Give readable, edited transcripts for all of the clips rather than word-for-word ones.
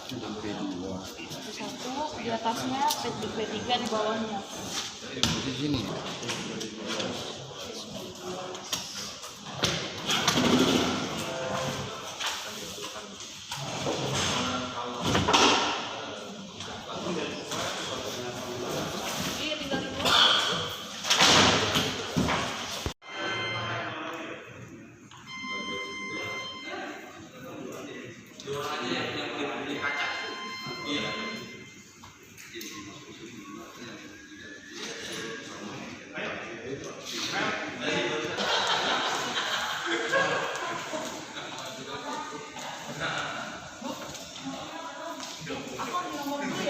P2. Satu di atasnya, P3 di bawahnya. Di sini. Iya, tinggal dulu. Aku ambil nomor dulu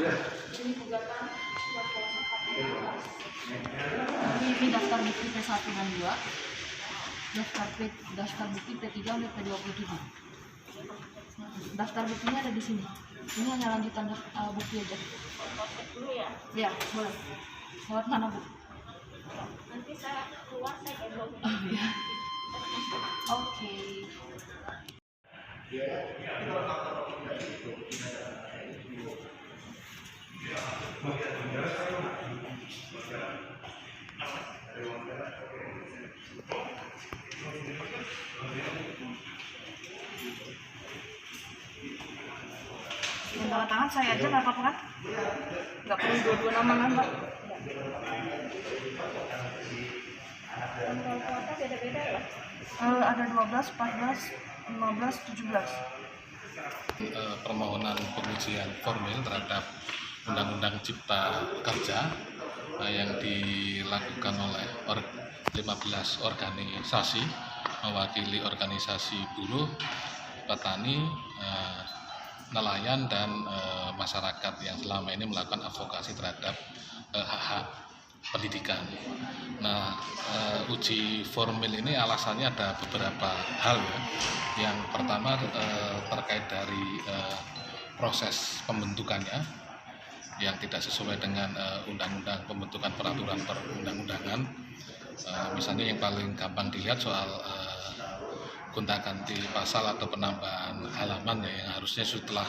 ya. Jadi ini gugatan ini daftar bukti P1 dan 2, daftar bukti P3 sampai P27. Daftar buktinya ada di sini. Ini hanya lanjutan bukti aja. Dulu ya. Ya, boleh. Lewat mana, Bu? Nanti saya keluar saya gendong. Oh, ya. Oke. Yang tanda tangan saya aja nggak apa-apa kan? Nggak perlu dua-dua nama kan, Pak? Kalau kuota beda-beda ya. Ada 12, 14, 15, 17. Permohonan pengujian formil terhadap Undang-Undang Cipta Kerja yang dilakukan oleh 15 organisasi mewakili organisasi buruh, petani, nelayan, dan masyarakat yang selama ini melakukan advokasi terhadap hak-hak pendidikan. Nah, uji formil ini alasannya ada beberapa hal ya. Yang pertama terkait dari proses pembentukannya yang tidak sesuai dengan undang-undang pembentukan peraturan perundang-undangan. Misalnya yang paling gampang dilihat soal gonta-ganti pasal atau penambahan halaman ya, yang harusnya setelah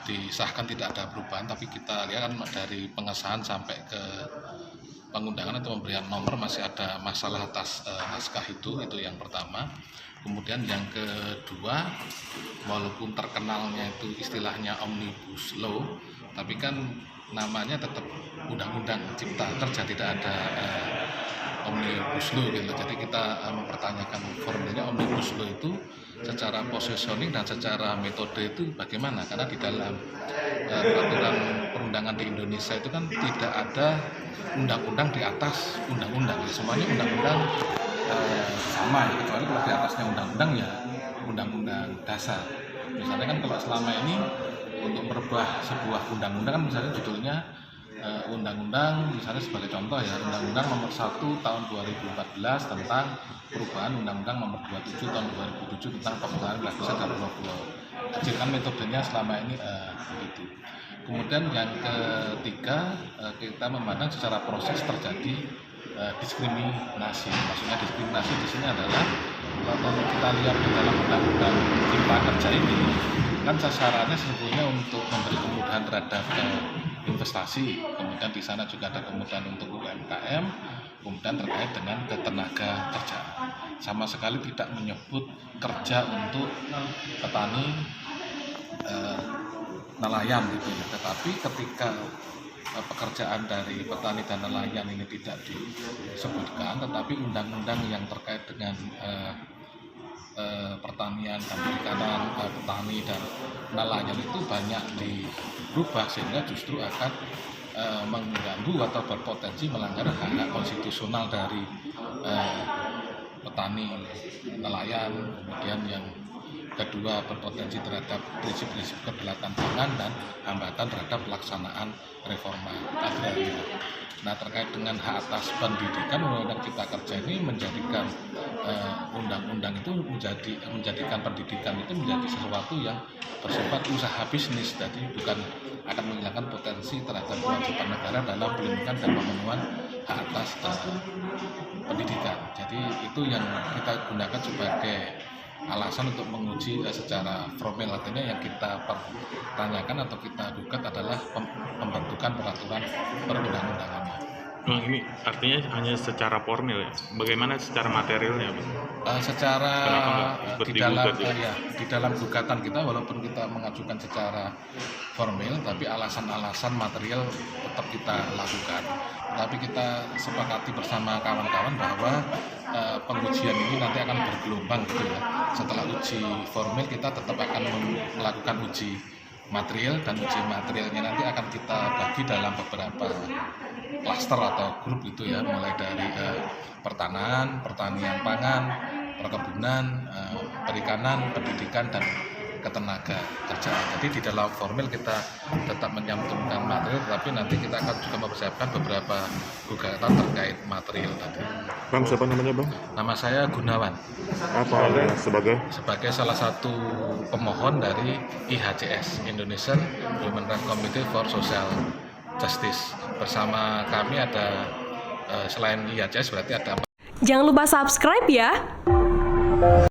disahkan tidak ada perubahan, tapi kita lihat kan dari pengesahan sampai ke pengundangan atau pemberian nomor masih ada masalah atas naskah itu yang pertama. Kemudian yang kedua, walaupun terkenalnya itu istilahnya Omnibus Law, tapi kan namanya tetap Undang-Undang Cipta Kerja, tidak ada Omnibus Law gitu. Jadi kita mempertanyakan formulnya Omnibus Law itu secara positioning dan secara metode itu bagaimana, karena di dalam peraturan perundangan di Indonesia itu kan tidak ada undang-undang di atas undang-undang, semuanya undang-undang sama ya, kecuali kalau di atasnya undang-undang ya undang-undang dasar. Misalnya kan kalau selama ini untuk merubah sebuah undang-undang kan misalnya judulnya undang-undang, misalnya sebagai contoh ya, Undang-Undang Nomor 1 Tahun 2014 tentang perubahan Undang-Undang Nomor 27 Tahun 2007 tentang pengurangan belas kasihan dan pulau kecil, kan metodenya selama ini begitu. Kemudian yang ketiga, kita memandang secara proses terjadi diskriminasi. Maksudnya diskriminasi di sini adalah kalau kita lihat di dalam Undang-Undang Cipta Kerja ini kan sasarannya sebetulnya untuk memberi kemudahan terhadap investasi, kemudian di sana juga ada kemudahan untuk UMKM, kemudian terkait dengan ketenaga kerjaan. Sama sekali tidak menyebut kerja untuk petani, nelayan gitu ya. Tetapi ketika pekerjaan dari petani dan nelayan ini tidak disebutkan, tetapi undang-undang yang terkait dengan pertanian dan perikanan, petani dan nelayan itu banyak dirubah sehingga justru akan mengganggu atau berpotensi melanggar hak konstitusional dari petani, nelayan, kemudian yang kedua berpotensi terhadap prinsip-prinsip kedaulatan pangan dan hambatan terhadap pelaksanaan reforma agraria. Nah, terkait dengan hak atas pendidikan, Undang-Undang Cipta Kerja ini menjadikan undang-undang itu menjadikan pendidikan itu menjadi sesuatu yang bersifat usaha bisnis, jadi bukan akan menghilangkan potensi terhadap kewajiban negara dalam pelindungan dan pemenuhan hak atas pendidikan. Jadi itu yang kita gunakan sebagai alasan untuk menguji secara formal, artinya yang kita pertanyakan atau kita gugat adalah pembentukan peraturan perundang-undangannya. Ini artinya hanya secara formil ya? Bagaimana secara materialnya, Bang? Secara di dalam gugatan kita, walaupun kita mengajukan secara formil, tapi alasan-alasan material tetap kita lakukan. Tapi kita sepakati bersama kawan-kawan bahwa pengujian ini nanti akan bergelombang gitu ya. Setelah uji formil kita tetap akan melakukan uji material, dan uji materialnya nanti akan kita bagi dalam beberapa klaster atau grup itu ya, mulai dari pertanian pangan, perkebunan, perikanan, pendidikan, dan ketenaga kerjaan. Jadi di dalam formil kita tetap menyantumkan material, tapi nanti kita akan juga mempersiapkan beberapa gugatan terkait material tadi. Bang, siapa namanya, Bang? Nama saya Gunawan. Apa sebagai salah satu pemohon dari IHCS, Indonesian Human Rights Committee for Social Justice. Bersama kami ada selain IHCS berarti ada. Jangan lupa subscribe ya.